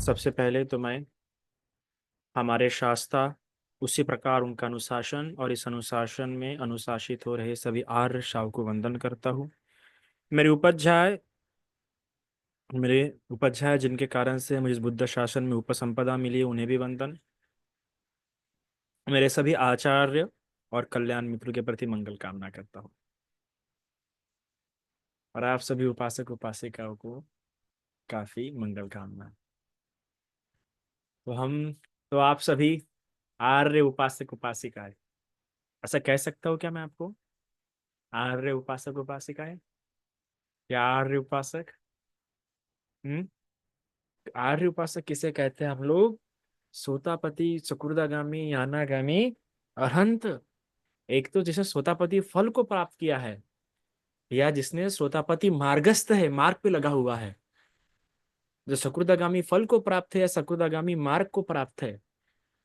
सबसे पहले तो मैं हमारे शास्त्रा, उसी प्रकार उनका अनुशासन और इस अनुशासन में अनुशासित हो रहे सभी आर्य शाव को वंदन करता हूँ। मेरे उपाध्याय मेरे उपाध्याय जिनके कारण से मुझे इस बुद्ध शासन में उपसंपदा मिली है, उन्हें भी वंदन। मेरे सभी आचार्य और कल्याण मित्रों के प्रति मंगल कामना करता हूँ। और आप सभी उपासक उपासिकाओं को काफी मंगल कामना। तो हम तो आप सभी आर्य उपासक उपासिकाएं, ऐसा कह सकता हूँ क्या मैं आपको? आर्य उपासक उपासिकाएं या आर्य उपासक? हम्म। आर्य उपासक किसे कहते हैं हम लोग? सोतापति, चकुर्दागामी, यानागामी, अरहंत। एक तो जिसने सोतापति फल को प्राप्त किया है, या जिसने सोतापति मार्गस्थ है, मार्ग पे लगा हुआ है। जो सकुर्दागामी फल को प्राप्त है या सकुर्दागामी मार्ग को प्राप्त है,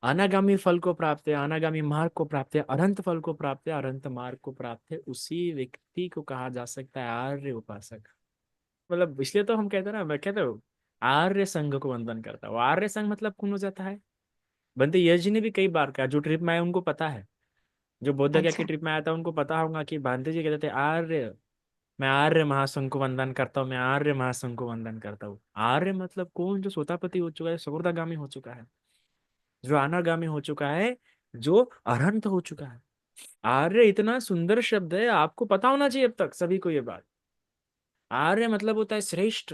अनागामी फल को प्राप्त है, अनागामी मार्ग को प्राप्त है, अनंत फल को प्राप्त है, अनंत मार्ग को प्राप्त है, उसी व्यक्ति को कहा जा सकता है आर्य उपासक। मतलब इसलिए तो हम कहते हैं ना, मैं कहता हूँ आर्य संघ को वंदन करता हूँ। आर्य संघ मतलब कौन हो जाता है? बंदे यश जी ने भी कई बार कहा, जो ट्रिप में आए उनको पता है। जो बोध गया की अच्छा। ट्रिप में आया था उनको पता होगा कि भांति जी कहते थे आर्य, मैं आर्य महासंघ को वंदन करता हूँ, मैं आर्य महासंघ को वंदन करता हूँ। आर्य मतलब कौन? जो सोतापति हो चुका है, सकुर्दागामी हो चुका है, जो अनागामी हो चुका है, जो अरहंत हो चुका है। आर्य इतना सुंदर शब्द है, आपको पता होना चाहिए अब तक सभी को ये बात। आर्य मतलब होता है श्रेष्ठ।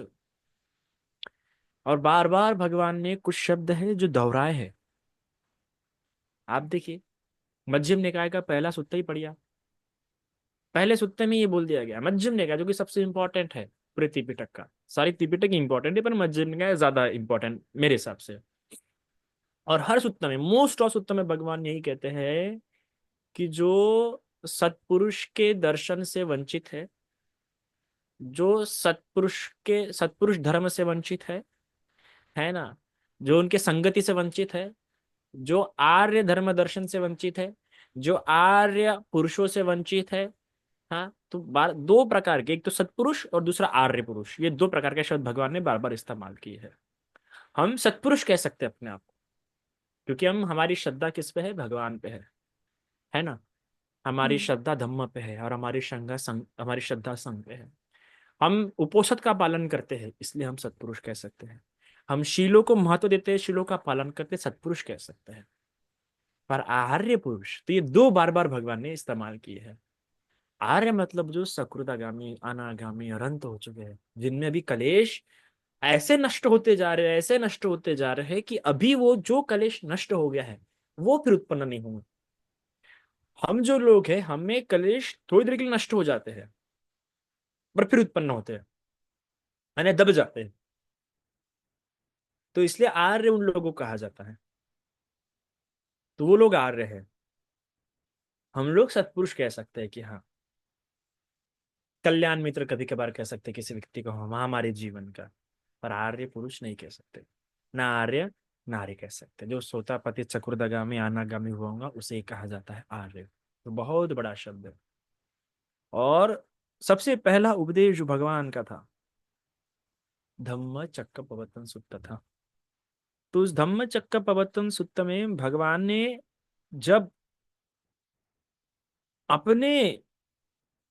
और बार बार भगवान ने कुछ शब्द है जो दोहराए हैं। आप देखिए, मध्यम निकाय का पहला सुत्ता ही पढ़िया, पहले सुत्ते में ये बोल दिया गया मध्यम निकाय, जो कि सबसे इंपॉर्टेंट है पूरे त्रिपिटक का। सारी त्रिपिटक इंपॉर्टेंट है पर मध्यम निकाय ज्यादा इंपॉर्टेंट मेरे हिसाब से। और हर सुत्ता में, मोस्ट ऑफ सुत्ता में भगवान यही कहते हैं कि जो सत्पुरुष के दर्शन से वंचित है, जो सत्पुरुष धर्म से वंचित है ना, जो उनके संगति से वंचित है, जो आर्य धर्म दर्शन से वंचित है, जो आर्य पुरुषों से वंचित है। हाँ, तो बार दो प्रकार के, एक तो सत्पुरुष और दूसरा आर्य पुरुष, ये दो प्रकार के शब्द भगवान ने बार बार इस्तेमाल किए हैं। हम सत्पुरुष कह सकते हैं अपने आप को, क्योंकि हम, हमारी श्रद्धा किस पे है? भगवान पे है ना। हमारी हम्म। श्रद्धा धम्म पे है और हमारी श्रद्धा संघ पे है। हम उपोषद का पालन करते हैं, इसलिए हम सत्पुरुष कह सकते हैं। हम शीलों को महत्व देते हैं, शीलों का पालन करते हैं, सत्पुरुष कह सकते हैं। पर आर्य पुरुष, तो ये दो बार बार भगवान ने इस्तेमाल किए हैं। आर्य मतलब जो सकृदागामी, अनागामी, अनंत हो चुके हैं, जिनमें अभी कलेश ऐसे नष्ट होते जा रहे हैं, ऐसे नष्ट होते जा रहे हैं कि अभी वो जो कलेश नष्ट हो गया है वो फिर उत्पन्न नहीं होंगे। हम जो लोग हैं, हमें कलेश थोड़ी देर के लिए नष्ट हो जाते हैं पर फिर उत्पन्न होते हैं, यानी दब जाते हैं। तो इसलिए आर्य उन लोगों को कहा जाता है। तो वो लोग आर्य है। हम लोग सत्पुरुष कह सकते हैं कि हाँ, कल्याण मित्र कभी कभार कह सकते हैं किसी व्यक्ति को, हम हमारे जीवन का। पर आर्य पुरुष नहीं कह सकते। ना आर्य नारी कह सकते। जो सोतापति, चकुर्दगामी, अनागामी हुआ होगा उसे ही कहा जाता है आर्य। तो बहुत बड़ा शब्द है। और सबसे पहला उपदेश जो भगवान का था, धम्म चक्क प्रवर्तन सुत्त था। तो उस धम्म चक्क प्रवर्तन सुत्त में भगवान ने जब अपने,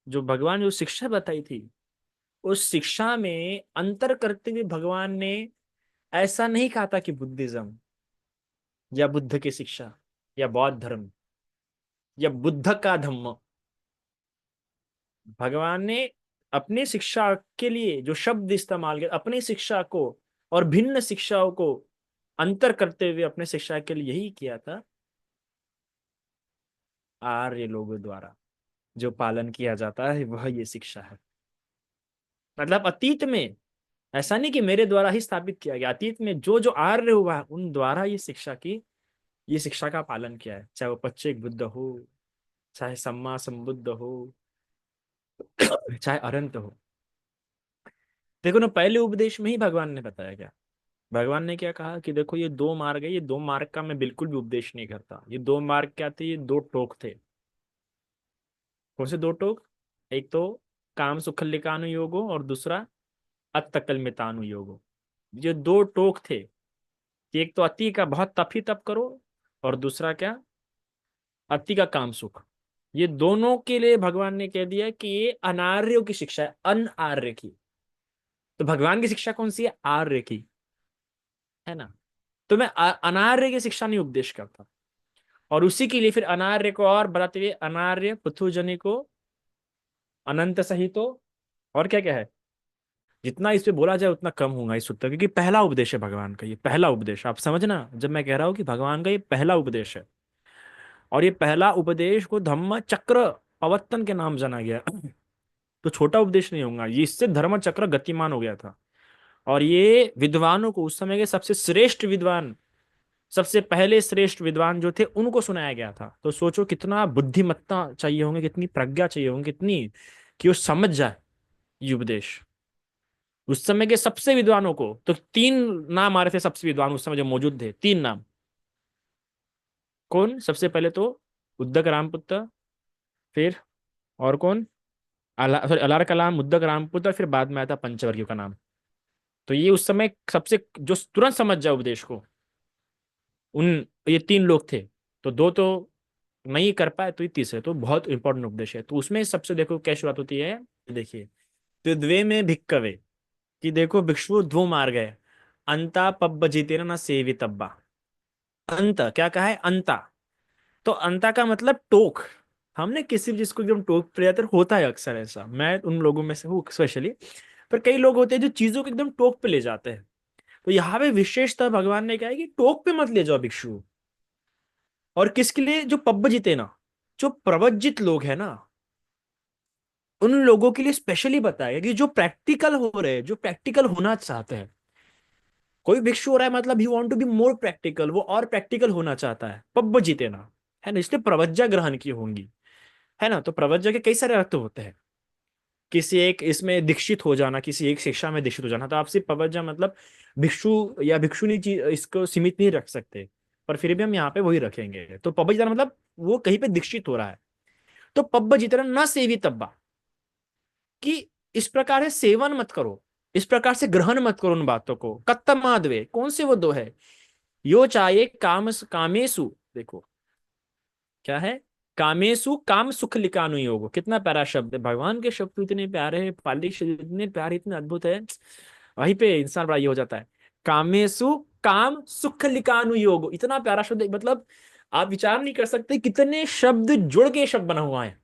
जो भगवान जो शिक्षा बताई थी, उस शिक्षा में अंतर करते हुए भगवान ने ऐसा नहीं कहा था कि बुद्धिज्म या बुद्ध की शिक्षा या बौद्ध धर्म या बुद्ध का धम्म। भगवान ने अपनी शिक्षा के लिए जो शब्द इस्तेमाल किया, अपनी शिक्षा को और भिन्न शिक्षाओं को अंतर करते हुए अपने शिक्षा के लिए यही किया था, आर्य लोगों द्वारा जो पालन किया जाता है वह ये शिक्षा है। मतलब अतीत में ऐसा नहीं कि मेरे द्वारा ही स्थापित किया गया, अतीत में जो जो आर्य हुआ है उन द्वारा ये शिक्षा का पालन किया है। चाहे वो पच्चेक बुद्ध हो, चाहे सम्मा संबुद्ध हो, चाहे अनंत हो। देखो ना, पहले उपदेश में ही भगवान ने बताया क्या? भगवान ने क्या कहा कि देखो ये दो मार्ग है, ये दो मार्ग का मैं बिल्कुल भी उपदेश नहीं करता। ये दो मार्ग क्या थे? ये दो टोक थे। कौन से दो टोक? एक तो काम सुखल्लिकानुयोगो और दूसरा अत्तकलमितानुयोगो। ये दो टोक थे। कि एक तो अति का बहुत तप ही तप करो, और दूसरा क्या, अति का काम सुख। ये दोनों के लिए भगवान ने कह दिया कि ये अनार्यों की शिक्षा है, अनआर्य की। तो भगवान की शिक्षा कौन सी है, आर्य की, है ना। तो मैं अनार्य की शिक्षा नहीं उपदेश करता। और उसी के लिए फिर अनार्य को और बताते हुए, अनार्य पृथुजनी को अनंत सहितो, और क्या क्या है, जितना इस पे बोला जाए उतना कम होगा इस सूत्र, क्योंकि पहला उपदेश है भगवान का, ये पहला उपदेश आप समझना, जब मैं कह रहा हूं कि भगवान का ये पहला उपदेश है। और ये पहला उपदेश को धम्म चक्र पवर्तन के नाम जाना गया। तो छोटा उपदेश नहीं होगा ये, इससे धर्म चक्र गतिमान हो गया था। और ये विद्वानों को, उस समय के सबसे श्रेष्ठ विद्वान, सबसे पहले श्रेष्ठ विद्वान जो थे उनको सुनाया गया था। तो सोचो कितना बुद्धिमत्ता चाहिए होंगे, कितनी प्रज्ञा चाहिए होंगी, कितनी, कि वो समझ जाए ये उपदेश। उस समय के सबसे विद्वानों को तो तीन नाम आ रहे थे, सबसे विद्वान उस समय जो मौजूद थे, तीन नाम। कौन, सबसे पहले तो उद्दक रामपुत्र, फिर और कौन, सॉरी अलार कलाम, उद्दक रामपुत्र, फिर बाद में आया था पंचवर्गीय का नाम। तो ये उस समय सबसे जो तुरंत समझ जाए उपदेश को, उन, ये तीन लोग थे। तो दो तो नहीं कर पाए, तो ये तीसरे तो बहुत इंपॉर्टेंट उपदेश है। तो उसमें सबसे देखो क्या शुरुआत होती है, देखिए, तो द्वे में भिक्कवे, कि देखो भिक्षु दो मार गए, अंता पब्ब जितेन न सेवितब्बा। अंत क्या कहा है, अंता। तो अंता का मतलब टोक। हमने किसी भी चीज को एकदम टोक पे जाते होता है, अक्सर ऐसा, मैं उन लोगों में से हूँ स्पेशली। पर कई लोग होते हैं जो चीजों को एकदम टोक पे ले जाते हैं। तो यहाँ पे विशेषता भगवान ने कहा है कि टोक पे मत ले जाओ भिक्षु। और किसके लिए, जो पब्ब जीते ना, जो प्रवज्जित लोग हैं ना, उन लोगों के लिए स्पेशली बताया कि जो प्रैक्टिकल हो रहे हैं, जो प्रैक्टिकल होना चाहते हैं। कोई भिक्षु हो रहा है मतलब he want to be more practical, वो और प्रैक्टिकल होना चाहता है, पब्ब जीते ना, है ना, इसलिए प्रवज्जा ग्रहण की होंगी, है ना। तो प्रवज्जा के कई सारे अर्थ होते हैं। किसी एक इसमें दीक्षित हो जाना, किसी एक शिक्षा में दीक्षित हो जाना, तो आप सिर्फ प्रवज्जा मतलब भिक्षु या भिक्षुनी चीज इसको सीमित नहीं रख सकते। पर फिर भी हम यहाँ पे वही रखेंगे। तो पब्ब जितना मतलब वो कहीं पे दीक्षित हो रहा है। तो पब्ब जितना न सेवी तब्बा, कि इस प्रकार से सेवन मत करो, इस प्रकार से ग्रहण मत करो उन बातों को। कत्तमादवे, कौन से वो दो है, यो चाहे काम कामेसु, देखो क्या है, कामेसु काम सुख लिकानु योगो, कितना प्यारा शब्द है। भगवान के शब्द तो इतने प्यारे हैं, पाली शब्द इतने प्यारे, इतने अद्भुत है। वहीं पे इंसान बड़ा ये हो जाता है। कामेसु काम सुख लिकानु योगो, इतना प्यारा शब्द है, मतलब आप विचार नहीं कर सकते कितने शब्द जुड़ के शब्द बना हुआ है।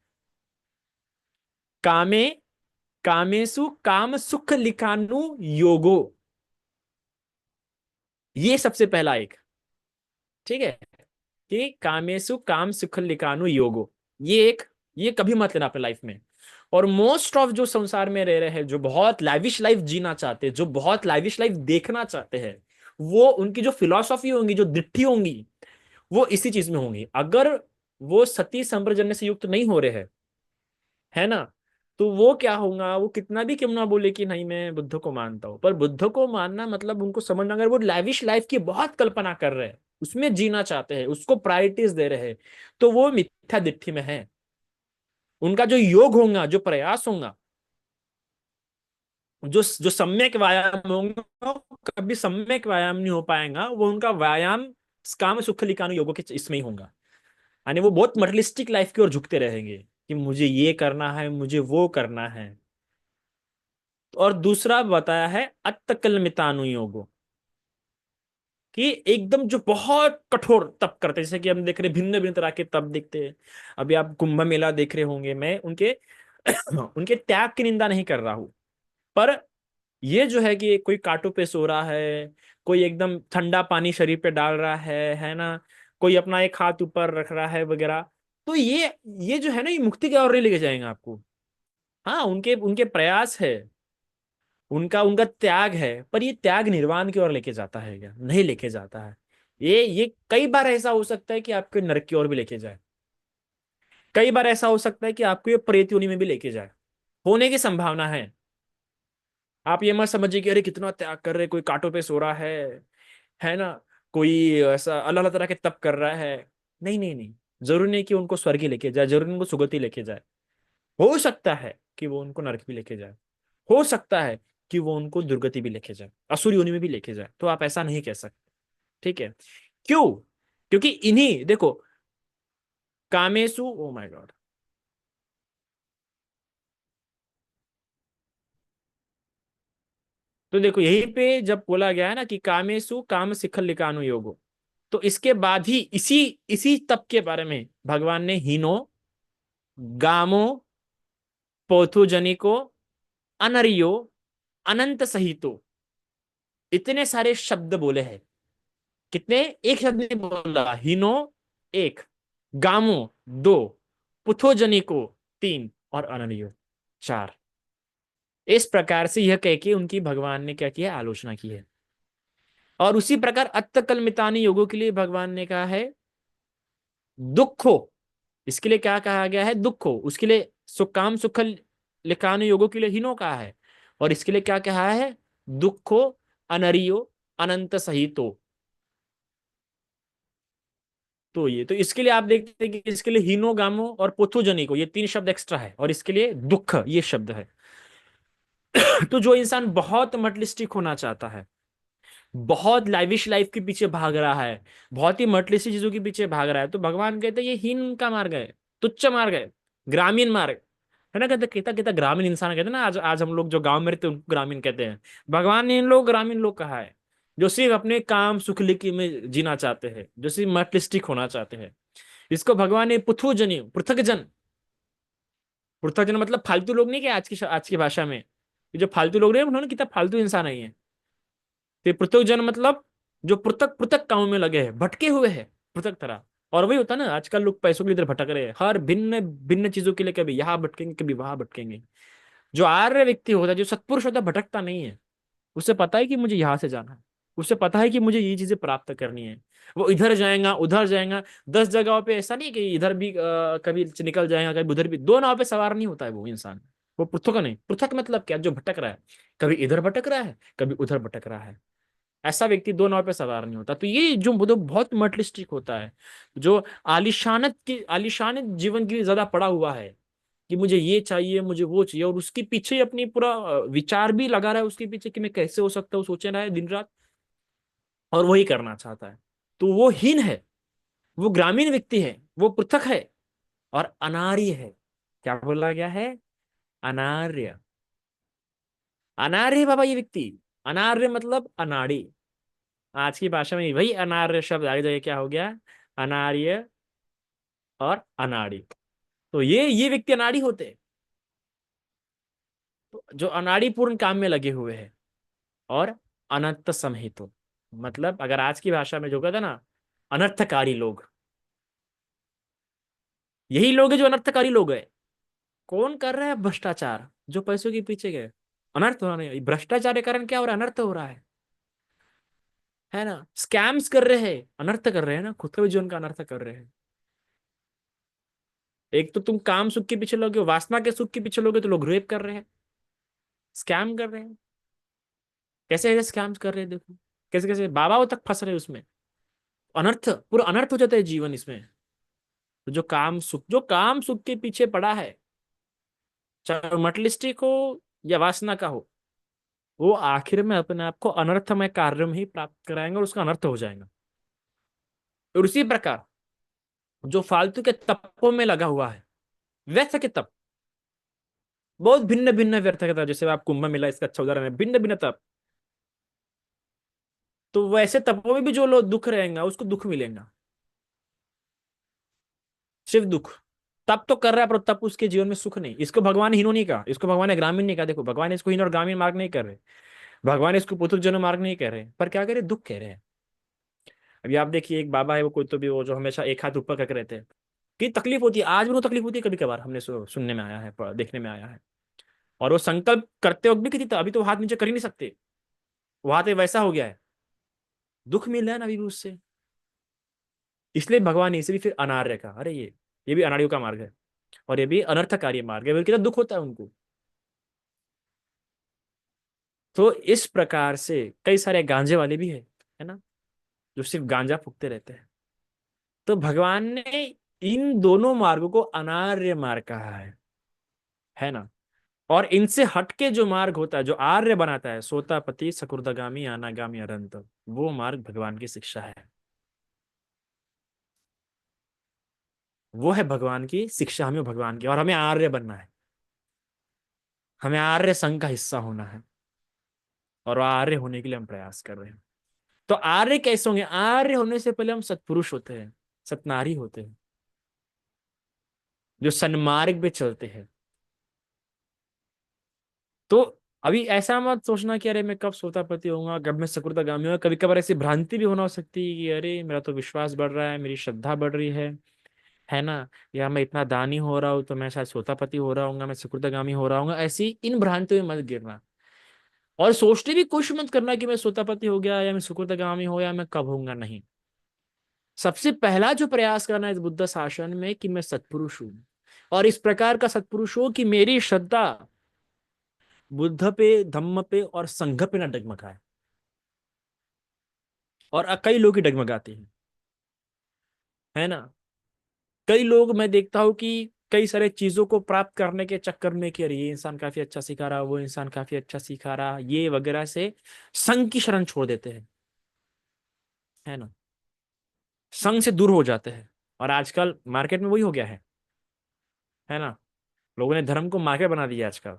कामे, कामेसु काम सुख लिकानु योगो, ये सबसे पहला एक, ठीक है, कि कामेसु काम सुख लिकानु योगो, ये एक, ये कभी मत लेना अपने लाइफ में। और मोस्ट ऑफ जो संसार में रह रहे हैं, जो बहुत लाइविश लाइफ जीना चाहते हैं, जो बहुत लाइविश लाइफ देखना चाहते हैं, वो उनकी जो फिलॉसफी होंगी, जो दृष्टि होंगी, वो इसी चीज में होंगी। अगर वो सती संप्रजन्य से युक्त नहीं हो रहे हैं, है ना, तो वो क्या होगा, वो कितना भी क्यों ना बोले कि नहीं मैं बुद्ध को मानता हूं, पर बुद्ध को मानना मतलब उनको समझना, अगर वो लाविश लाइफ की बहुत कल्पना कर रहे हैं, उसमें जीना चाहते हैं, उसको प्रायोरिटीज दे रहे हैं, तो वो मिथ्या दिट्ठी में है। उनका जो योग होगा, जो प्रयास होगा, जो जो सम्यक व्यायाम होगा, वो कभी सम्यक व्यायाम नहीं हो पाएगा। वो उनका व्यायाम काम सुख लिकानु योगों के इसमें ही होगा। यानी वो बहुत मटेरियलिस्टिक लाइफ की ओर झुकते रहेंगे, कि मुझे ये करना है, मुझे वो करना है। और दूसरा बताया है अत्तकलमितानुयोगो, कि एकदम जो बहुत कठोर तप करते हैं, जैसे कि हम देख रहे भिन्न भिन्न तरह के तप दिखते हैं। अभी आप कुंभ मेला देख रहे होंगे, मैं उनके उनके त्याग की निंदा नहीं कर रहा हूं। पर ये जो है कि कोई कांटों पे सो रहा है, कोई एकदम ठंडा पानी शरीर पे डाल रहा है ना, कोई अपना एक हाथ ऊपर रख रहा है वगैरह। तो ये जो है ना, ये मुक्ति की ओर नहीं लेके जाएंगे आपको। हाँ, उनके उनके प्रयास है, उनका उनका त्याग है, पर ये त्याग निर्वाण की ओर लेके जाता है क्या, नहीं लेके जाता है। ये कई बार ऐसा हो सकता है कि आपके नरक की ओर भी लेके जाए। कई बार ऐसा हो सकता है कि आपको ये प्रेत योनि में भी लेके जाए, होने की संभावना है। आप ये मत समझिए कि अरे कितना त्याग कर रहे, कोई कांटों पे सो रहा है ना, कोई ऐसा अलग अलग तरह के तप कर रहा है। नहीं नहीं नहीं, जरूरी नहीं कि उनको स्वर्ग ही लेके जाए, जरूरी नहीं उनको सुगति लेके जाए। हो सकता है कि वो उनको नरक भी लेके जाए, हो सकता है कि वो उनको दुर्गति भी लेके जाए, असुर योनि में भी लेके जाए। तो आप ऐसा नहीं कह सकते, ठीक है। क्यों? क्योंकि इन्हीं देखो, कामेसु, ओ माय गॉड, तो देखो यहीं पे जब बोला गया है ना कि कामेसु काम सिखल लिकानु योगो, तो इसके बाद ही इसी इसी तप के बारे में भगवान ने हीनो, गामो, पोथुजनिको, अनरियो, अनंत सहितो, इतने सारे शब्द बोले हैं। कितने? एक शब्द नहीं बोला। हीनो एक, गामो दो, पुथोजनिको तीन, और अनरियो चार। इस प्रकार से यह कह के उनकी भगवान ने क्या किया? आलोचना की है। और उसी प्रकार अत्त कलमितानी योगों के लिए भगवान ने कहा है दुखो। इसके लिए क्या कहा गया है? दुखो। उसके लिए सुकाम सुखल लिखान योगों के लिए हीनो कहा है। और इसके लिए क्या कहा है? दुखो, अनरियो, अनंत सहितो। तो ये तो इसके लिए आप देखते हैं कि इसके लिए हीनो, गामो और पोथोजनी को, ये तीन शब्द एक्स्ट्रा है, और इसके लिए दुख ये शब्द है। तो जो इंसान बहुत मटलिस्टिक होना चाहता है, बहुत लाइविश लाइफ के पीछे भाग रहा है, बहुत ही मटलिस्टिक चीजों के पीछे भाग रहा है, तो भगवान कहते हैं ये हीन का मार्ग है, तुच्छ मार्ग है, ग्रामीण मार्ग है ना। कहते कहता कहता ग्रामीण इंसान कहते हैं ना, आज आज हम लोग जो गांव में रहते हैं उनको ग्रामीण कहते हैं। भगवान ने इन लोग ग्रामीण लोग कहा है, जो सिर्फ अपने काम सुख लिकी में जीना चाहते हैं, जो सिर्फ मटलिस्टिक होना चाहते हैं। इसको भगवान ने पुथुजनी, पृथक जन, पृथक जन मतलब फालतू लोग नहीं, कि आज की भाषा में ये जो फालतू लोग रहे हैं, उन्होंने कितना फालतू इंसान है ये। तो पृथक जन मतलब जो पृथक पृथक कामों में लगे हैं, भटके हुए हैं पृथक तरह। और वही होता है ना, आजकल लोग पैसों के लिए इधर भटक रहे हैं, हर भिन्न भिन्न चीजों के लिए, कभी यहाँ भटकेंगे कभी वहां भटकेंगे। जो आर्य व्यक्ति होता है, जो सत्पुरुष होता है, भटकता नहीं है। उसे पता है कि मुझे यहां से जाना है, उसे पता है कि मुझे ये चीजें प्राप्त करनी है। वो इधर जाएगा उधर जाएगा, 10 जगहों पे, ऐसा नहीं कि इधर भी कभी निकल जाएगा कभी उधर भी, दो नाव पे सवार नहीं होता है वो इंसान। वो पृथक नहीं, पृथक मतलब क्या? जो भटक रहा है, कभी इधर भटक रहा है कभी उधर भटक रहा है। ऐसा व्यक्ति दो नाव पे सवार नहीं होता। तो ये जो बहुत मटलिस्टिक होता है, जो आलिशान जीवन के लिए ज्यादा पड़ा हुआ है, कि मुझे ये चाहिए मुझे वो चाहिए, और उसके पीछे अपनी पूरा विचार भी लगा रहा है उसके पीछे कि मैं कैसे हो सकता हूँ, सोचे रहा है दिन रात, और वही करना चाहता है। तो वो हीन है, वो ग्रामीण व्यक्ति है, वो पृथक है, और अनार्य है। क्या बोला गया है? अनार्य। अनार्य है बाबा ये व्यक्ति। अनार्य मतलब अनाड़ी। आज की भाषा में वही अनार्य शब्द आगे जाके क्या हो गया? अनार्य और अनाड़ी। तो ये व्यक्ति अनाड़ी होते हैं, तो जो अनाड़ी पूर्ण काम में लगे हुए हैं, और अनर्थ समहित हो, मतलब अगर आज की भाषा में जो कहते हैं ना, अनर्थकारी लोग, यही लोग हैं जो अनर्थकारी लोग हैं। कौन कर रहा है भ्रष्टाचार? जो पैसों के पीछे गए। अनर्थ हो रहा है, भ्रष्टाचार के कारण क्या हो रहा है? अनर्थ हो रहा है ना। स्कैम्स कर रहे हैं, अनर्थ कर रहे हैं ना, खुद का भी जीवन का अनर्थ कर रहे हैं। एक तो तुम काम सुख के पीछे लोगे, वासना के सुख के पीछे लोगे, तो लोग रेप कर रहे हैं, स्कैम कर रहे हैं। कैसे कैसे स्कैम्स कर रहे हैं देखो, कैसे कैसे बाबाओं तक फंस रहे हैं उसमें। अनर्थ, पूरा अनर्थ हो जाता है जीवन इसमें। तो जो काम सुख के पीछे पड़ा है, चाहे मटलिस्टिक हो या वासना का हो, वो आखिर में अपने आप को अनर्थमय कार्य में ही प्राप्त कराएंगे, और उसका अनर्थ हो जाएगा। और उसी प्रकार जो फालतू के तत्वों में लगा हुआ है, व्यर्थ के तप, बहुत भिन्न भिन्न व्यर्थ के तप, जैसे आप कुंभ मेला इसका अच्छा उदाहरण है, भिन्न भिन्न तप। तो वैसे तपों में भी जो लोग दुख रहेगा उसको दुख मिलेगा, सिर्फ दुख। तप तो कर रहा है पर तप उसके जीवन में सुख नहीं। इसको भगवान हीनो नहीं कहा, इसको भगवान ने ग्रामीण नहीं कहा। देखो भगवान इसको हीन और ग्रामीण मार्ग नहीं कर रहे, भगवान इसको पुत्रजन मार्ग नहीं कह रहे, पर क्या कह रहे? दुख कह रहे हैं। अभी आप देखिए, एक बाबा है, वो कोई तो भी, वो जो हमेशा एक हाथ ऊपर करके रहते हैं, कि तकलीफ होती है, आज भी वो तकलीफ होती है कभी कभार, हमने सुनने में आया है, देखने में आया है। और वो संकल्प करते वक्त भी कितनी, अभी तो वो हाथ नीचे कर ही नहीं सकते, वो हाथ वैसा हो गया है, दुख मिल रहा है ना अभी भी उससे। इसलिए भगवान ने इसे भी फिर अनार्य कहा, अरे ये भी अनाड़ियों का मार्ग है, और ये भी अनर्थकारी मार्ग है, कितना दुख होता है उनको। तो इस प्रकार से कई सारे गांजे वाले भी है ना, जो सिर्फ गांजा फूकते रहते हैं। तो भगवान ने इन दोनों मार्गों को अनार्य मार्ग कहा है ना। और इनसे हटके जो मार्ग होता है, जो आर्य बनाता है, सोतापति, सकुर्दगामी, अनागामी, अरंत, वो मार्ग भगवान की शिक्षा है। वो है भगवान की शिक्षा, हमें भगवान की, और हमें आर्य बनना है। हमें आर्य संघ का हिस्सा होना है, और आर्य होने के लिए हम प्रयास कर रहे हैं। तो आर्य कैसे होंगे? आर्य होने से पहले हम सत्पुरुष होते हैं, सतनारी होते हैं, जो सन्मार्ग पे चलते हैं। तो अभी ऐसा मत सोचना कि अरे मैं कब सोतापति होऊंगा, कब मैं सकुर्दगामी होऊंगा। कभी कभार ऐसी भ्रांति भी होना हो सकती है कि अरे मेरा तो विश्वास बढ़ रहा है, मेरी श्रद्धा बढ़ रही है ना, या मैं इतना दानी हो रहा हूँ तो मैं शायद सोतापति हो रहा हूँ, मैं सुकृतगामी हो रहा हूँ। ऐसी इन भ्रांतियों में मत गिरना, और सोचने भी कोशिश मत करना कि मैं सोतापति हो गया, या मैं सुकृतगामी हो, या मैं कब होऊंगा। नहीं, सबसे पहला जो प्रयास करना है इस बुद्ध शासन में कि मैं सत्पुरुष हूं, और इस प्रकार का सत्पुरुष हो कि मेरी श्रद्धा बुद्ध पे, धम्म पे और संघ पे ना डगमगाए। और कई लोग ही डगमगाते हैं, है ना। कई लोग मैं देखता हूँ कि कई सारे चीजों को प्राप्त करने के चक्कर में कि अरे ये इंसान काफी अच्छा सिखा रहा, वो इंसान काफी अच्छा सिखा रहा, ये वगैरह से संघ की शरण छोड़ देते हैं, है ना। संघ से दूर हो जाते हैं। और आजकल मार्केट में वही हो गया है ना। लोगों ने धर्म को मार्केट बना दिया आजकल।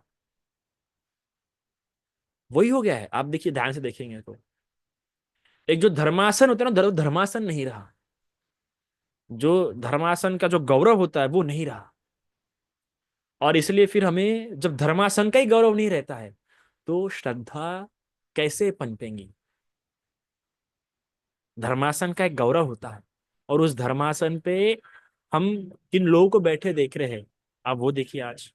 वही हो गया है, आप देखिए, ध्यान से देखेंगे तो एक जो धर्मासन होता है ना, धर्मासन नहीं रहा। जो धर्मासन का जो गौरव होता है वो नहीं रहा। और इसलिए फिर हमें, जब धर्मासन का ही गौरव नहीं रहता है, तो श्रद्धा कैसे पनपेंगी? धर्मासन का एक गौरव होता है, और उस धर्मासन पे हम किन लोगों को बैठे देख रहे हैं, आप वो देखिए आज।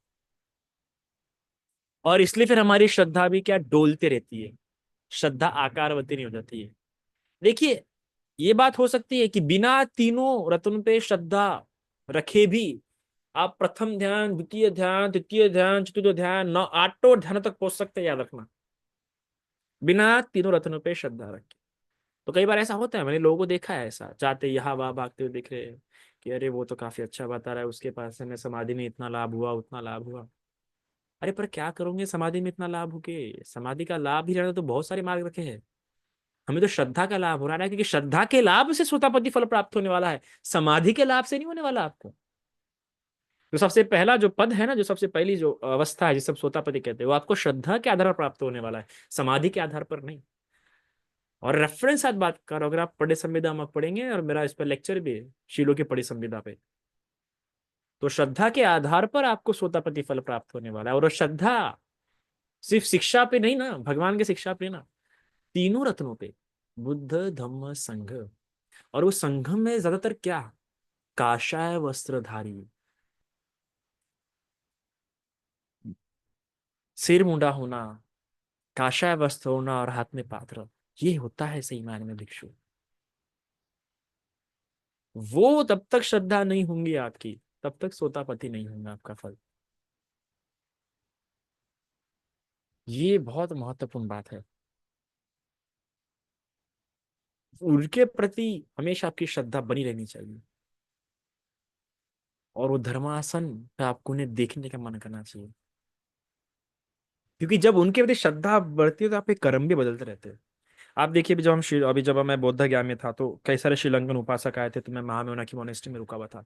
और इसलिए फिर हमारी श्रद्धा भी क्या, डोलते रहती है। श्रद्धा आकारवती नहीं हो जाती है। देखिए, ये बात हो सकती है कि बिना तीनों रत्न पे श्रद्धा रखे भी आप प्रथम ध्यान, द्वितीय ध्यान, तृतीय ध्यान, चतुर्थ ध्यान, नौ आठों ध्यान तक पहुंच सकते हैं, याद रखना, बिना तीनों रत्नों पे श्रद्धा रखे। तो कई बार ऐसा होता है, मैंने लोगों को देखा है ऐसा, जाते यहाँ वहां भागते हुए दिख रहे हैं कि अरे वो तो काफी अच्छा बता रहा है, उसके पास से मैं समाधि में इतना लाभ हुआ, उतना लाभ हुआ। अरे पर क्या करोगे समाधि में इतना लाभ होके? समाधि का लाभ ही रहना तो बहुत सारे मार्ग रखे हैं। हमें तो श्रद्धा का लाभ हो रहा है, क्योंकि श्रद्धा के लाभ से सोतापति फल प्राप्त होने वाला है, समाधि के लाभ से नहीं होने वाला आपको। तो सबसे पहला जो पद है ना, जो सबसे पहली जो अवस्था है, जिसे सब सोतापति कहते हैं, वो आपको श्रद्धा के आधार पर प्राप्त होने वाला है, समाधि के आधार पर नहीं। और रेफरेंस साथ बात करो, अगर आप पढ़े संविदा में पढ़ेंगे, और मेरा इस पर लेक्चर भी है शीलों की पढ़ी संविदा पे, तो श्रद्धा के आधार पर आपको सोतापति फल प्राप्त होने वाला है। और वो श्रद्धा सिर्फ शिक्षा पे नहीं ना, भगवान की शिक्षा पे ना, तीनों रत्नों पे, बुद्ध, धम्म, संघ। और वो संघ में ज्यादातर क्या, काषाय वस्त्रधारी, सिर मुंडा होना, काषाय वस्त्र होना और हाथ में पात्र, ये होता है सही मायने में भिक्षु। वो तब तक श्रद्धा नहीं होंगी आपकी, तब तक सोतापति नहीं होगा आपका फल। ये बहुत महत्वपूर्ण बात है। उनके प्रति हमेशा आपकी श्रद्धा बनी रहनी चाहिए, और वो धर्मासन पे आपको उन्हें देखने का मन करना चाहिए। क्योंकि जब उनके प्रति श्रद्धा बढ़ती है तो आपके कर्म भी बदलते रहते हैं। आप देखिए, अभी जब मैं बौद्ध गया में था, तो कई सारे श्रीलंकन उपासक आए थे, तो मैं महामहिमा की मोनेस्ट्री में रुका हुआ था।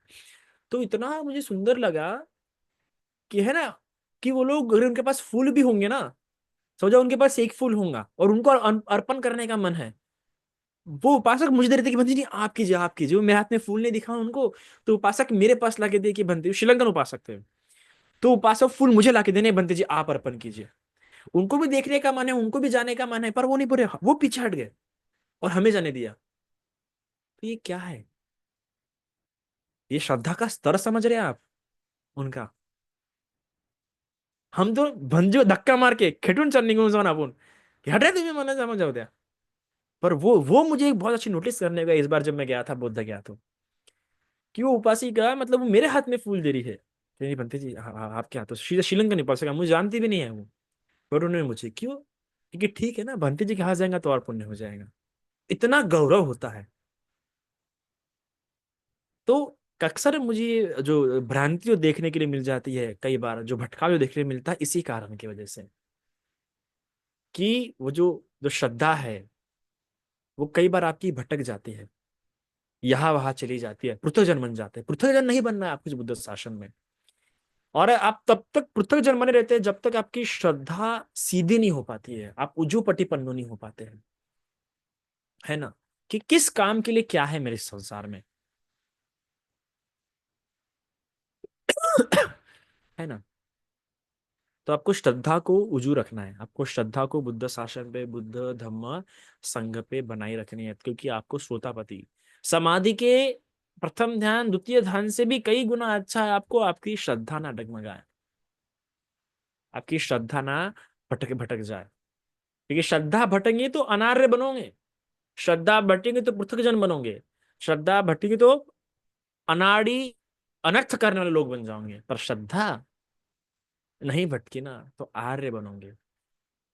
तो इतना मुझे सुंदर लगा कि, है ना, कि वो लोग अगर उनके पास फूल भी होंगे ना, समझो उनके पास एक फूल होगा और उनको अर्पण करने का मन है, वो उपासक मुझे दे रहे थे कि बंदी जी आप कीजिए, आप कीजिए। वो मेरे हाथ में फूल नहीं दिखा उनको, तो उपासक मेरे पास लाके दे कि बंदी, श्रीलंकन उपासक थे, तो उपासक फूल मुझे लाके देने, बंदी जी आप अर्पण कीजिए। उनको भी देखने का मन है, उनको भी जाने का मन है, पर वो नहीं पूरे, वो पीछे हट गए और हमें जाने दिया। तो ये क्या है? ये श्रद्धा का स्तर समझ रहे हैं आप उनका? हम तो भंजो धक्का मार के खेटून चलने को आपण कि हटे तुम्हें मन समझ जाओ द्या। पर वो मुझे एक बहुत अच्छी नोटिस करने का इस बार जब मैं गया था, बुद्ध गया, तो कि वो उपासिका, मतलब वो मेरे हाथ में फूल दे रही है कि नहीं बनते जी, आप क्या, तो श्रीलंका नहीं पड़ सका, मुझे जानती भी नहीं है वो। पर उन्होंने मुझे, क्यों? क्योंकि ठीक है ना, भंते जी के हाथ जाएगा तो और पुण्य हो जाएगा। इतना गौरव होता है। तो अक्सर मुझे जो भ्रांति जो देखने के लिए मिल जाती है, कई बार जो भटकाव जो देखने को मिलता है इसी कारण की वजह से, कि वो जो जो श्रद्धा है वो कई बार आपकी भटक जाती है, यहाँ वहां चली जाती है, पृथकजन बन जाते हैं। पृथकजन नहीं बनना है आपको इस बुद्ध शासन में। और आप तब तक पृथकजन बने रहते हैं जब तक आपकी श्रद्धा सीधी नहीं हो पाती है, आप उजूपटी पन्नू नहीं हो पाते हैं, है ना, कि किस काम के लिए क्या है मेरे संसार में, है ना। तो आपको श्रद्धा को उजू रखना है, आपको श्रद्धा को बुद्ध शासन पे, बुद्ध धम्म संघ पे बनाई रखनी है, क्योंकि आपको श्रोतापति समाधि के प्रथम ध्यान द्वितीय ध्यान से भी कई गुना अच्छा है आपको आपकी श्रद्धा ना डगमगाए, आपकी श्रद्धा ना भटक भटक जाए। क्योंकि श्रद्धा भटकेंगे तो अनार्य बनोगे, श्रद्धा भटकेंगे तो पृथकजन बनोगे, श्रद्धा भटकेंगे तो अनाड़ी अनर्थ करने वाले लोग बन जाओगे। पर श्रद्धा नहीं भटकी ना तो आर्य बनोगे,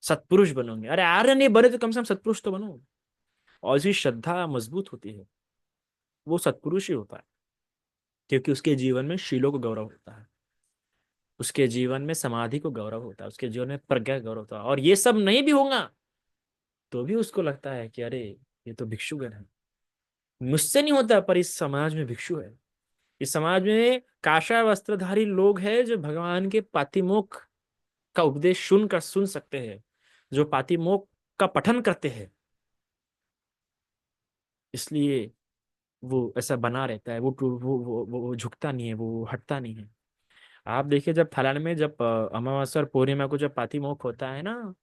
सत्पुरुष बनोगे। अरे आर्य नहीं बने तो कम से कम सत्पुरुष तो बनो। और जिसकी श्रद्धा मजबूत होती है वो सत्पुरुष ही होता है, क्योंकि उसके जीवन में शीलों को गौरव होता है, उसके जीवन में समाधि को गौरव होता है, उसके जीवन में प्रज्ञा का गौरव होता है। और ये सब नहीं भी होगा तो भी उसको लगता है कि अरे ये तो भिक्षुगण है, मुझसे नहीं होता पर इस समाज में भिक्षु है, इस समाज में काषाय वस्त्रधारी लोग हैं जो भगवान के पातिमोक्ष का उपदेश सुनकर सुन सकते हैं, जो पातिमोक्ष का पठन करते हैं। इसलिए वो ऐसा बना रहता है, वो झुकता नहीं है, वो हटता नहीं है। आप देखिए जब थाईलैंड में जब अमावस्या और पूर्णिमा को जब पातिमोक्ष होता है ना,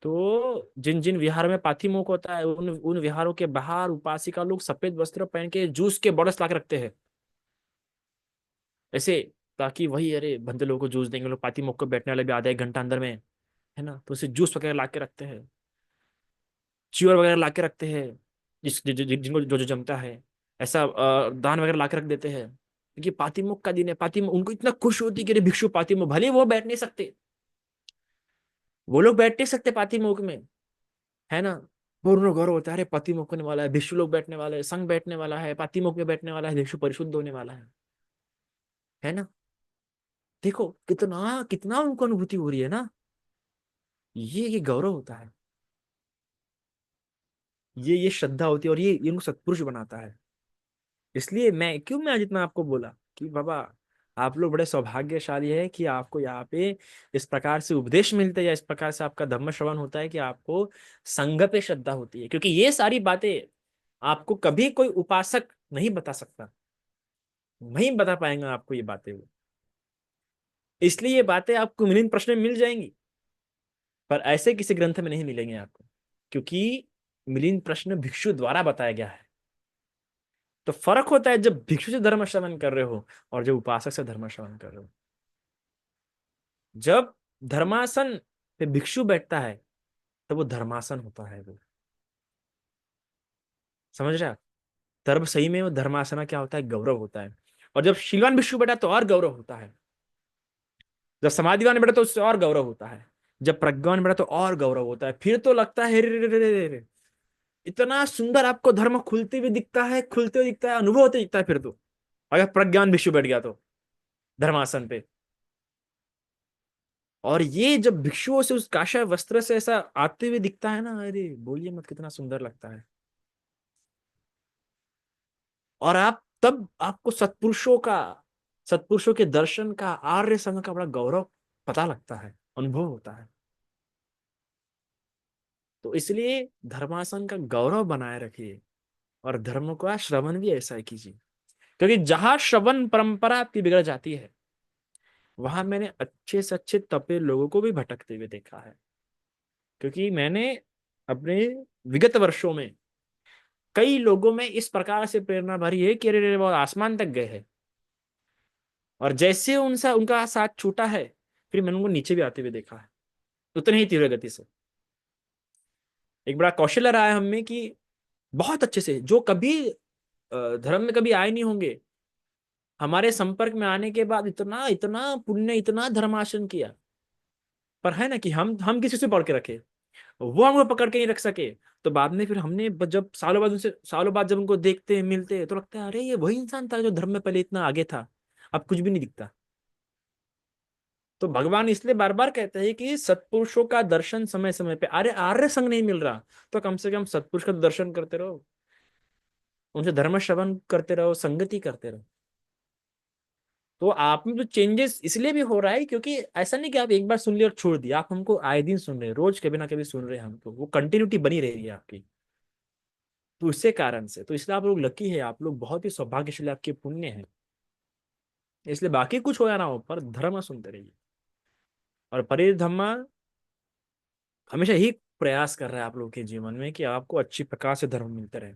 तो जिन जिन विहार में पातिमोक्ष होता है उन उन विहारों के बाहर उपासिका लोग सफेद वस्त्र पहन के जूस के बॉटल्स ला के रखते हैं ऐसे, ताकि वही अरे बंदे लोगों को जूस देंगे, लोग पातिमोक्ष को बैठने वाले भी आधा एक घंटा अंदर में, है ना, तो उसे जूस वगैरह ला के रखते हैं, च्यूर वगैरह ला के रखते हैं, जिनको जो जो जमता है ऐसा दान वगैरह ला के रख देते हैं, क्योंकि पातिमुख का दिन है। पातिमुख उनको इतना खुश होती है कि अरे भिक्षु पातिमुख, भले वो बैठ नहीं सकते, वो लोग बैठ नहीं सकते पातिमुख में, है ना, पूर्ण गौरव होता है अरे पातिमुख होने वाला है, भिक्षु लोग बैठने वाले हैं, संघ बैठने वाला है, पातिमुख में बैठने वाला है, भिक्षु परिशुद्ध होने वाला है ना। देखो कितना कितना उनको अनुभूति हो रही है ना, ये गौरव होता है, ये श्रद्धा होती है, और ये उनको सत्पुरुष बनाता है। इसलिए मैं आज इतना आपको बोला कि बाबा आप लोग बड़े सौभाग्यशाली है कि आपको यहाँ पे इस प्रकार से उपदेश मिलते हैं, या इस प्रकार से आपका धर्म श्रवण होता है कि आपको संघ पे श्रद्धा होती है, क्योंकि ये सारी बातें आपको कभी कोई उपासक नहीं बता सकता, नहीं बता पाएंगा आपको ये बातें वो। इसलिए ये बातें आपको मिलिंद प्रश्न में मिल जाएंगी, पर ऐसे किसी ग्रंथ में नहीं मिलेंगे आपको, क्योंकि मिलिंद प्रश्न भिक्षु द्वारा बताया गया है। तो फर्क होता है जब भिक्षु से धर्म श्रवण कर रहे हो और जब उपासक से धर्म श्रवण कर रहे हो। जब धर्मासन पे भिक्षु बैठता है तब वो धर्मासन होता है, वो समझ रहे हैं आप? तब सही में वो धर्मासना क्या होता है, गौरव होता है। और जब शीलवान भिक्षु बैठा तो और गौरव होता है, जब समाधिवान बैठा तो उससे और गौरव होता है, जब प्रज्ञान बैठा तो और गौरव होता है। फिर तो लगता है रे रे रे रे रे रे, इतना सुंदर आपको धर्म खुलते हुए दिखता है, खुलते हुए दिखता है, अनुभव होते दिखता है। फिर तो अगर प्रज्ञान भिक्षु बैठ गया तो धर्मासन पे, और ये जब भिक्षुओं से उस काषाय वस्त्र से ऐसा आते हुए दिखता है ना, अरे बोलिए मत कितना सुंदर लगता है। और आप तब आपको सत्पुरुषों के दर्शन का, आर्य संघ का बड़ा गौरव पता लगता है, अनुभव होता है। तो इसलिए धर्मासन का गौरव बनाए रखिए, और धर्म का श्रवण भी ऐसा ही कीजिए, क्योंकि जहां श्रवण परंपरा आपकी बिगड़ जाती है वहां मैंने अच्छे से अच्छे तपे लोगों को भी भटकते हुए देखा है। क्योंकि मैंने अपने विगत वर्षों में कई लोगों में इस प्रकार से प्रेरणा भरी है कि अरे वो आसमान तक गए हैं, और जैसे उनसा उनका साथ छूटा है फिर मैंने उनको नीचे भी आते हुए देखा है, उतने ही तीव्र गति से। एक बड़ा कौशल रहा है हमें कि बहुत अच्छे से जो कभी धर्म में कभी आए नहीं होंगे, हमारे संपर्क में आने के बाद इतना इतना पुण्य, इतना धर्मासन किया, पर है ना कि हम किसी से पढ़ के रखे, वो हमको पकड़ के नहीं रख सके, तो बाद में फिर हमने जब सालों बाद उनसे, सालों बाद जब उनको देखते हैं मिलते हैं, तो लगता है अरे ये वही इंसान था जो धर्म में पहले इतना आगे था, अब कुछ भी नहीं दिखता। तो भगवान इसलिए बार बार कहते हैं कि सत्पुरुषों का दर्शन समय समय पे, अरे आर्य संग नहीं मिल रहा तो कम से कम सत्पुरुष का दर्शन करते रहो, उनसे धर्म श्रवण करते रहो, संगति करते रहो। तो आप में तो चेंजेस इसलिए भी हो रहा है क्योंकि ऐसा नहीं कि आप एक बार सुन लिया और छोड़ दिया, आप हमको आए दिन सुन रहे हैं, रोज कभी ना कभी सुन रहे हैं हमको, वो कंटिन्यूटी बनी रही है आपकी। तो इससे कारण से, तो इसलिए आप लोग लकी है, आप लोग बहुत ही सौभाग्यशाली, आपके पुण्य है। इसलिए बाकी कुछ हो या ना हो, पर धर्म सुनते रहिए। और परिधम्मा हमेशा ही प्रयास कर रहा है आप लोगों के जीवन में कि आपको अच्छी प्रकार से धर्म मिलते रहे।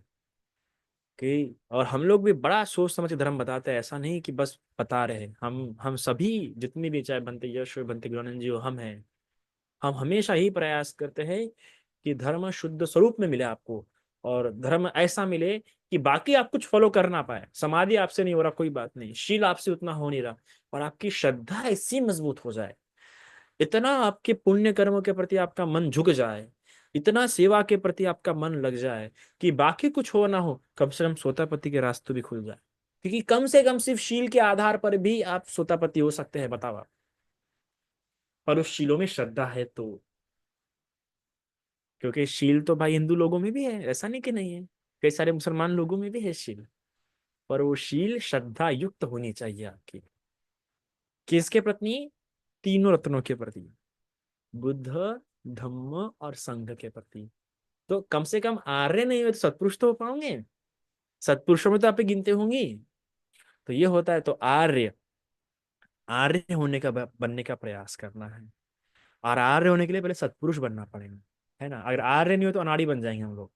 कि और हम लोग भी बड़ा सोच समझ के धर्म बताते हैं, ऐसा नहीं कि बस बता रहे। हम सभी जितने भी, चाहे बनते यश हो, बनते गुणानंद जी हो, हम हमेशा ही प्रयास करते हैं कि धर्म शुद्ध स्वरूप में मिले आपको, और धर्म ऐसा मिले कि बाकी आप कुछ फॉलो कर ना पाए, समाधि आपसे नहीं हो रहा कोई बात नहीं, शील आपसे उतना हो नहीं रहा, पर आपकी श्रद्धा ऐसी मजबूत हो जाए, इतना आपके पुण्य कर्मों के प्रति आपका मन झुक जाए, इतना सेवा के प्रति आपका मन लग जाए कि बाकी कुछ हो ना हो, कम से कम सोतापति के रास्ते भी खुल जाए। क्योंकि कम से कम सिर्फ शील के आधार पर भी आप सोतापति हो सकते हैं, बताओ आप। पर उस शीलों में श्रद्धा है तो, क्योंकि शील तो भाई हिंदू लोगों में भी है, ऐसा नहीं कि नहीं है, कई सारे मुसलमान लोगों में भी है शील। पर वो शील श्रद्धा युक्त होनी चाहिए आपकी। किसके प्रति? तीनों रत्नों के प्रति, बुद्ध, धम्म और संघ के प्रति। तो कम से कम आर्य नहीं हुए तो सत्पुरुष तो हो पाओगे, सत्पुरुषों में तो आप ही गिनते होंगी। तो ये होता है, तो आर्य, आर्य होने का बनने का प्रयास करना है। और आर्य होने के लिए पहले सत्पुरुष बनना पड़ेगा, है ना। अगर आर्य नहीं हो तो अनाड़ी बन जाएंगे हम लोग,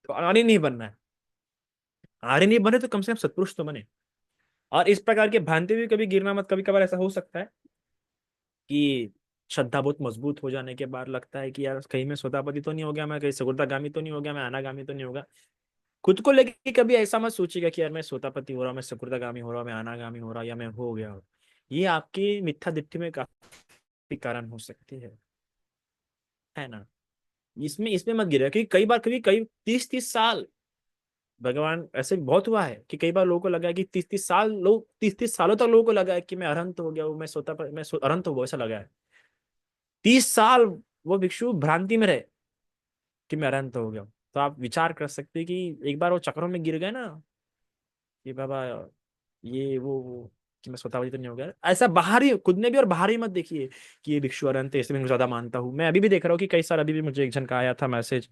तो अनाड़ी नहीं बनना है। आर्य नहीं बने तो कम से कम सत्पुरुष तो बने। और इस प्रकार के भ्रांति भी कभी गिरना मत, कभी कभार ऐसा हो सकता है कि श्रद्धा बहुत मजबूत हो जाने के बाद लगता है कि यार कहीं मैं सोतापति तो नहीं हो गया, मैं कहीं सगुरतागामी तो नहीं हो गया, मैं अनागामी तो नहीं होगा। खुद को लेके कभी ऐसा मत सोचिएगा कि यार मैं सोतापति हो रहा हूँ, मैं सकुर्तागामी हो रहा हूँ, मैं अनागामी हो रहा हूँ, या मैं हो गया हूँ। ये आपकी मिथ्या दृष्टि में काफी कारण हो सकती है ना। इसमें इसमें मत गिरे, क्योंकि कई बार, कभी कई 30-30 साल, भगवान ऐसे बहुत हुआ है कि कई बार लोगों को लगा है कि 30-30 साल, लोग 30-30 सालों तक लोगों को लगा है कि मैं अरहंत हो गया हूँ, अरहंत हो गया, ऐसा लगा है। 30 साल वो भिक्षु भ्रांति में रहे कि मैं अरहंत हो गया हूँ। तो आप विचार कर सकते हैं कि एक बार वो चक्रों में गिर गए ना, कि बाबा ये वो कि मैं स्वतःवती तो नहीं हो गया, ऐसा बाहरी खुद ने भी और बाहरी मत देखिए कि ये भिक्षु अरहंत है, इसलिए मैं इनको ज्यादा मानता हूँ। मैं अभी भी देख रहा हूँ कि कई साल, अभी भी मुझे एक जन का आया था मैसेज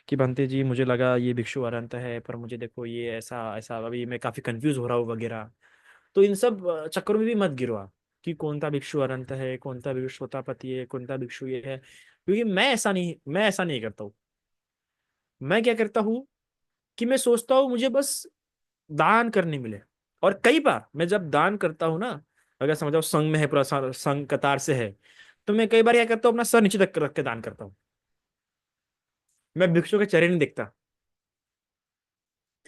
कि बंते जी मुझे लगा ये भिक्षु अरहंत है, पर मुझे देखो ये ऐसा ऐसा, अभी मैं काफी कंफ्यूज हो रहा हूँ वगैरह। तो इन सब चक्करों में भी मत गिरो आप कि कौन सा भिक्षु अरहंत है, कौन सा भिक्षु स्वतापति है, कौन सा भिक्षु ये है। क्योंकि मैं ऐसा नहीं करता हूँ। मैं क्या करता हूँ कि मैं सोचता हूँ मुझे बस दान करने मिले। और कई बार मैं जब दान करता हूँ ना, अगर समझो संघ में है, पूरा संघ कतार से है, तो मैं कई बार क्या करता हूँ, अपना सर नीचे तक रख के दान करता हूँ। मैं भिक्षु के चेहरे नहीं देखता।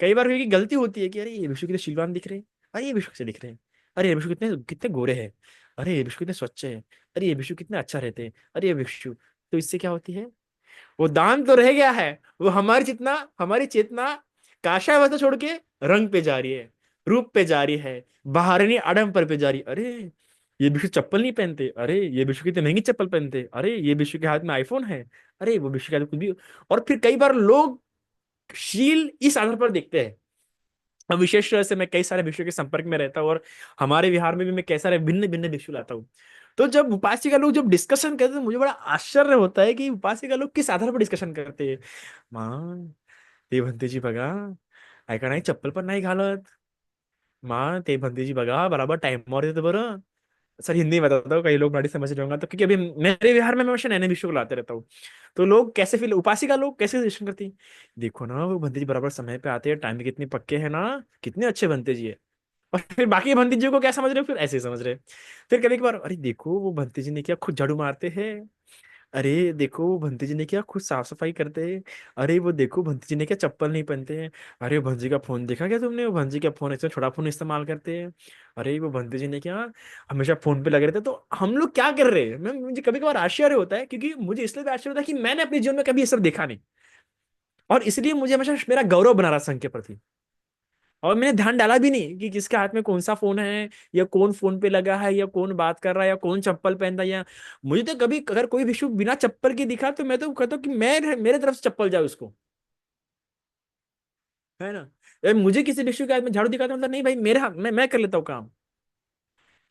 कई बार क्योंकि गलती होती है कि अरे ये भिक्षु कितने शीलवान दिख रहे हैं, अरे ये भिक्षु से दिख रहे हैं, अरे ये भिक्षु कितने कितने गोरे हैं, अरे ये भिक्षु कितने स्वच्छ है, अरे ये भिक्षु कितने अच्छा रहते हैं, अरे ये भिक्षु। तो इससे क्या होती है, वो दान तो रह गया है, वो हमारी चेतना काषाय वस्त्र छोड़ के रंग पे जा रही है, रूप पे जा रही है, बाहरी आडंबर पे जा रही है। अरे ये विशु चप्पल नहीं पहनते, अरे ये विशु कितने महंगी चप्पल पहनते, अरे ये विशु के हाथ में आईफोन है, अरे वो विशु के हाथ में कुछ भी। और फिर कई बार लोग शील इस आधार पर देखते हैं। अब विशेष रूप से मैं कई सारे भिक्षु के संपर्क में रहता हूँ, और हमारे विहार में भी मैं कई सारे भिन्न भिन्न भिक्षु लाता हूँ। तो जब उपासिका लोग जब डिस्कशन करते हैं तो मुझे बड़ा आश्चर्य होता है कि उपासिका लोग किस आधार पर डिस्कशन करते हैं। मां, ते भंतेजी बघा, ऐका नाही चप्पल पण नाही घालत, मां ते भंतेजी बघा बराबर टाइमवर येतं बरं। सर हिंदी में बताता हूँ, कई लोग बड़ी समझ रहे होंगे, तो क्योंकि अभी मेरे बिहार में मैं हमेशा नए नए विषयों को लाते रहता हूँ। तो लोग कैसे फील, उपासिका लोग कैसे रिएक्शन करती हैं, देखो ना वो भंतेजी बराबर समय पे आते हैं, टाइम के कितने पक्के हैं ना, कितने अच्छे भंतेजी है। और फिर बाकी भंतेजी को क्या समझ रहे हो, फिर ऐसे ही समझ रहे हैं। फिर कभी कभार अरे देखो वो भंतेजी ने क्या खुद झाड़ू मारते हैं, अरे देखो वो भंते जी ने क्या खुद साफ सफाई करते हैं। अरे वो देखो भंते जी ने क्या चप्पल नहीं पहनते हैं। अरे भंजी का फोन देखा क्या तुमने, वो भंजी का फोन ऐसे छोटा फोन इस्तेमाल करते हैं। अरे वो भंते जी ने क्या हमेशा फोन पे लगे रहते हैं। तो हम लोग क्या कर रहे हैं, मैं मुझे कभी कभार आश्चर्य होता है, क्योंकि मुझे इसलिए भी आश्चर्य होता है कि मैंने अपने जीवन में कभी ये सब देखा नहीं। और इसलिए मुझे हमेशा मेरा गौरव बना रहा संघ के प्रति। और मैंने ध्यान डाला भी नहीं कि किसके हाथ में कौन सा फोन है, या कौन फोन पे लगा है, या कौन बात कर रहा है, या कौन चप्पल पहनता है। या मुझे तो कभी अगर कोई भिक्षु बिना चप्पल के दिखा तो मैं तो कहता हूँ कि मैं मेरे तरफ से चप्पल जाए उसको, है ना। मुझे किसी भिक्षु के हाथ में झाड़ू दिखाता मतलब नहीं भाई, मेरे हाथ मैं कर लेता हूँ काम।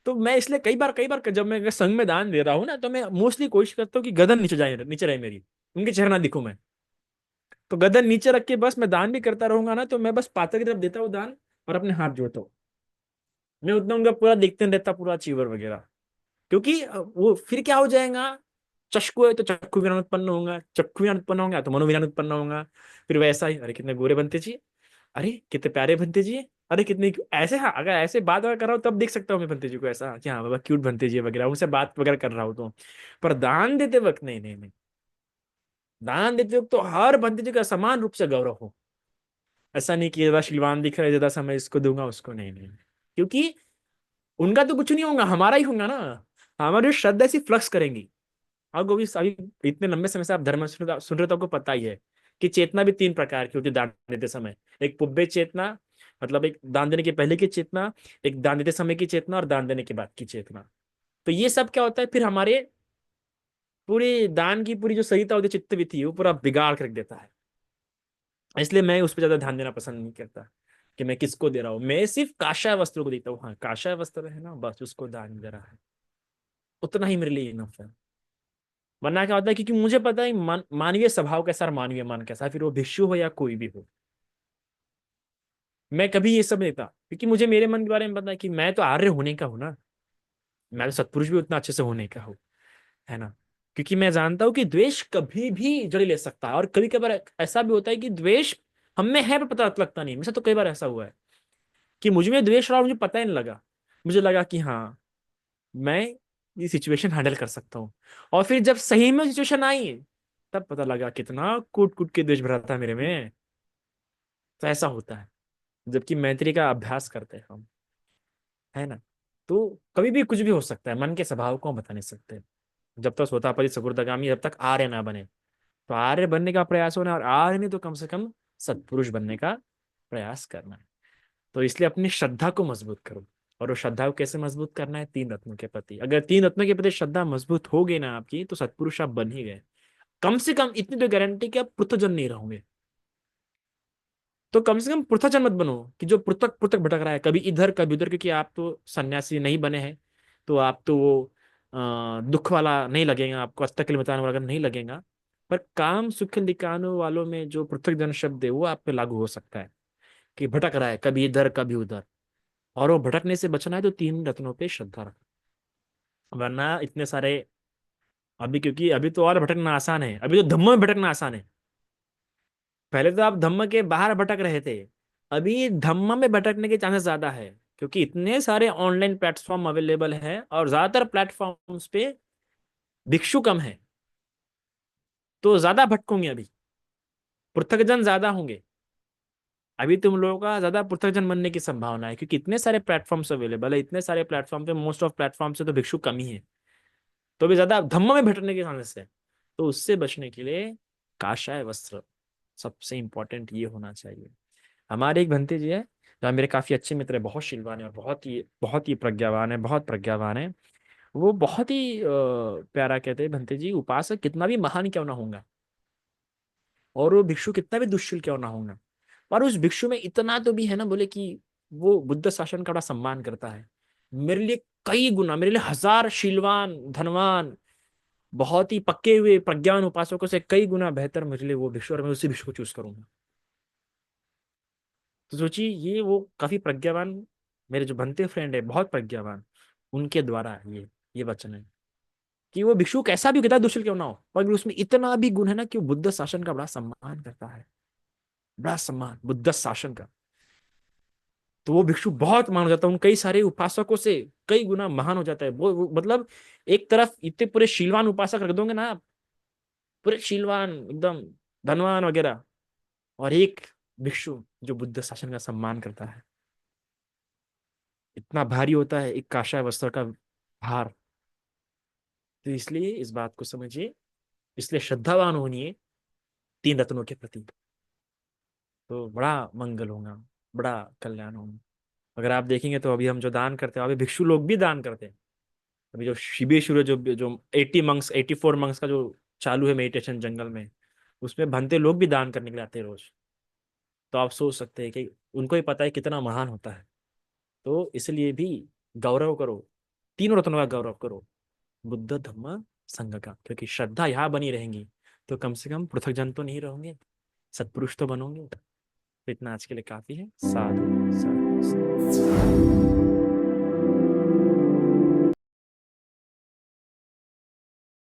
तो मैं इसलिए कई बार जब मैं अगर संघ में दान दे रहा हूँ ना, तो मैं मोस्टली कोशिश करता हूँ कि गर्दन नीचे जाए, नीचे रहे मेरी, उनके चेहरा ना दिखूं मैं। तो गर्दन नीचे रख के बस मैं दान भी करता रहूंगा ना, तो मैं बस पात्र की तरफ देता हूँ दान, और अपने हाथ जोड़ता हूँ। मैं उतना उनका पूरा देखते नहीं रहता, पूरा चीवर वगैरह। क्योंकि वो फिर क्या हो जाएगा, चक्षु है तो चक्षु विज्ञान उत्पन्न होगा, चक्षु विज्ञान उत्पन्न होगा तो मनोविज्ञान उत्पन्न होगा। फिर वैसा ही, अरे कितने गोरे बनते जी, अरे कितने प्यारे बनते जी, अरे कितने ऐसे। हाँ अगर ऐसे बात वगैरह कर रहा हूँ तब देख सकता हूँ मैं बनते जी को ऐसा कि हाँ बाबा क्यूट बनते जी वगैरह, उनसे बात वगैरह कर रहा हूँ तो। पर दान देते वक्त नहीं, नहीं, नहीं। दान देते वक्त तो हर बनते जी का समान रूप से गौरव हो। ऐसा नहीं कि ज्यादा शीलवान दिख रहा है, ज्यादा समय इसको दूंगा उसको, नहीं, नहीं। क्योंकि उनका तो कुछ नहीं होगा, हमारा ही होगा ना। हमारी श्रद्धा ऐसी फ्लक्स करेंगी। और गोभी अभी इतने लंबे समय से आप धर्म सुन रहे हो तो आपको पता ही है कि चेतना भी तीन प्रकार की होती है दान देते समय। एक पुब्बे चेतना, मतलब एक दान देने के पहले की चेतना, एक दान देते समय की चेतना, और दान देने के बाद की चेतना। तो ये सब क्या होता है फिर हमारे पूरी दान की पूरी जो सहीता होती है, चित्त भी थी, वो पूरा बिगाड़ कर रख देता है। इसलिए मैं उस पर ज्यादा ध्यान देना पसंद नहीं करता कि मैं किसको दे रहा हूँ। मैं सिर्फ काषाय वस्त्र को देता हूँ, हाँ काषाय वस्त्र है ना, बस उसको दान दे रहा है, उतना ही मेरे लिए इनफ है। वरना क्या होता है, क्योंकि मुझे पता है मानवीय स्वभाव कैसा और मानवीय मन कैसा है, फिर वो भिक्षु हो या कोई भी हो। मैं कभी ये सब नहीं था, क्योंकि मुझे मेरे मन के बारे में पता है कि मैं तो आर्य होने का हूं ना। मैं तो सत्पुरुष भी उतना अच्छे से होने का हूँ, है ना। क्योंकि मैं जानता हूँ कि द्वेष कभी भी जड़ ले सकता है, और कभी कभार ऐसा भी होता है कि द्वेष हम में है पर पता लगता नहीं। मेरे साथ तो कई बार ऐसा हुआ है कि मुझ में द्वेष रहा, मुझे पता ही नहीं लगा। मुझे लगा कि हाँ मैं ये सिचुएशन हैंडल कर सकता हूँ। और फिर जब सही में सिचुएशन आई, तब पता लगा कितना कूट कूट के द्वेष भरा था मेरे में। तो ऐसा होता है जबकि मैत्री का अभ्यास करते हैं हम, है ना। तो कभी भी कुछ भी हो सकता है, मन के स्वभाव को हम बता नहीं सकते। जब तक सोतापति सकुर्दगामी, जब तक आर्य ना बने। तो आर्य बनने का प्रयास होना, और आर्य नहीं तो कम से कम सत्पुरुष बनने का प्रयास करना है। तो इसलिए अपनी श्रद्धा को मजबूत करो। और वो श्रद्धा को कैसे मजबूत करना है, तीन रत्नों के प्रति। अगर तीन रत्नों के प्रति श्रद्धा मजबूत हो गई ना आपकी, तो सत्पुरुष आप बन ही गए। कम से कम इतनी तो गारंटी कि आप पृथ्वजन नहीं रहोगे। तो कम से कम पृथ्वजन मत बनो कि जो पृथक पृथक भटक रहा है, कभी इधर कभी उधर। क्योंकि आप तो सन्यासी नहीं बने हैं, तो आप तो वो दुख वाला नहीं लगेगा आपको, अस्तित्व बताने वाला नहीं लगेगा। पर काम सुख लिकानो वालों में जो पृथक जन शब्द है वो आप पे लागू हो सकता है, कि भटक रहा है कभी इधर कभी उधर। और वो भटकने से बचना है तो तीन रत्नों पे श्रद्धा रखो। वरना इतने सारे, अभी क्योंकि अभी तो और भटकना आसान है, अभी तो धम्म में भटकना आसान है। पहले तो आप धम्म के बाहर भटक रहे थे, अभी धम्म में भटकने के चांसेस ज्यादा है। क्योंकि इतने सारे ऑनलाइन प्लेटफॉर्म अवेलेबल है, और ज्यादातर प्लेटफॉर्म्स पे भिक्षु कम है, तो ज्यादा भटकोगे अभी, पृथकजन ज्यादा होंगे। अभी तुम लोगों का ज्यादा पृथकजन बनने की संभावना है, क्योंकि इतने सारे प्लेटफॉर्म्स अवेलेबल है, इतने सारे प्लेटफॉर्म पे, मोस्ट ऑफ प्लेटफॉर्म से तो भिक्षु कम ही है। तो भी ज्यादा धम्म में भटकने के चांसेस है। तो उससे बचने के लिए काषाय वस्त्र सबसे इंपॉर्टेंट ये होना चाहिए। हमारे एक भंते जी है, जो मेरे काफी अच्छे मित्र है, बहुत शीलवान है, और बहुत ही प्रज्ञावान है, बहुत प्रज्ञावान है। वो बहुत ही प्यारा कहते हैं, भंते जी उपासक कितना भी महान क्यों ना होगा, और वो भिक्षु कितना भी दुष्शील क्यों ना होगा, पर उस भिक्षु में इतना तो भी है ना, बोले कि वो बुद्ध शासन का बड़ा सम्मान करता है। मेरे लिए कई गुना, मेरे लिए हजार शीलवान धनवान बहुत ही पक्के हुए प्रज्ञान उपासकों से कई गुना बेहतर मेरे लिए वो भिक्षु, और मैं उसी भिक्षु को चूज करूंगा। तो सोचिए, ये वो काफी प्रज्ञावान, मेरे जो बनते फ्रेंड है बहुत प्रज्ञावान, उनके द्वारा ये वचन है कि वो भिक्षु कैसा भी कितना दुष्ट क्यों ना हो, पर उसमें इतना भी गुण है ना कि वो बुद्ध शासन का बड़ा सम्मान करता है, बड़ा सम्मान बुद्ध शासन का। तो वो भिक्षु बहुत महान हो जाता है, उन कई सारे उपासकों से कई गुना महान हो जाता है। वो मतलब एक तरफ इतने पूरे शीलवान उपासक रख दोगे ना आप, पूरे शीलवान एकदम धनवान वगैरह, और एक भिक्षु जो बुद्ध शासन का सम्मान करता है। इतना भारी होता है एक काषाय वस्त्र का भार। तो इसलिए इस बात को समझिए, इसलिए श्रद्धावान होनिए तीन रत्नों के प्रति, तो बड़ा मंगल होगा, बड़ा कल्याण होगा। अगर आप देखेंगे तो अभी हम जो दान करते हैं, अभी भिक्षु लोग भी दान करते हैं। अभी जो शिबे शुरू जो जो 80 मंक्स 84 मंक्स का जो चालू है मेडिटेशन जंगल में, उसमें भंते लोग भी दान करने के लिए आते हैं रोज। तो आप सोच सकते हैं कि उनको ही पता है कितना महान होता है। तो इसलिए भी गौरव करो, तीनों रत्नों का गौरव करो, बुद्ध धम्म संघ का, क्योंकि श्रद्धा यहाँ बनी रहेंगी तो कम से कम पृथक तो नहीं रहोगे, सत्पुरुष तो बनोगे। तो इतना आज के लिए काफी है। साधु साधु साधु।